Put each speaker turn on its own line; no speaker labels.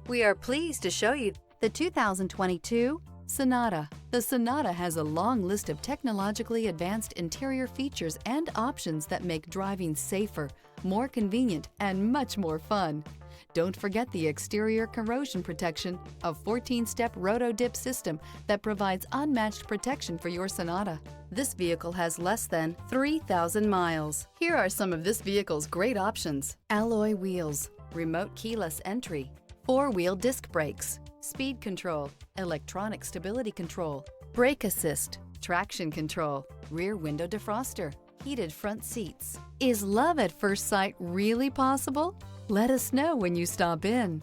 We are pleased to show you the 2022 Sonata. The Sonata has a long list of technologically advanced interior features and options that make driving safer, more convenient, and much more fun. Don't forget the exterior corrosion protection, a 14-step roto-dip system that provides unmatched protection for your Sonata. This vehicle has less than 3,000 miles. Here are some of this vehicle's great options: alloy wheels, remote keyless entry, 4-wheel disc brakes, speed control, electronic stability control, brake assist, traction control, rear window defroster, heated front seats. Is love at first sight really possible? Let us know when you stop in.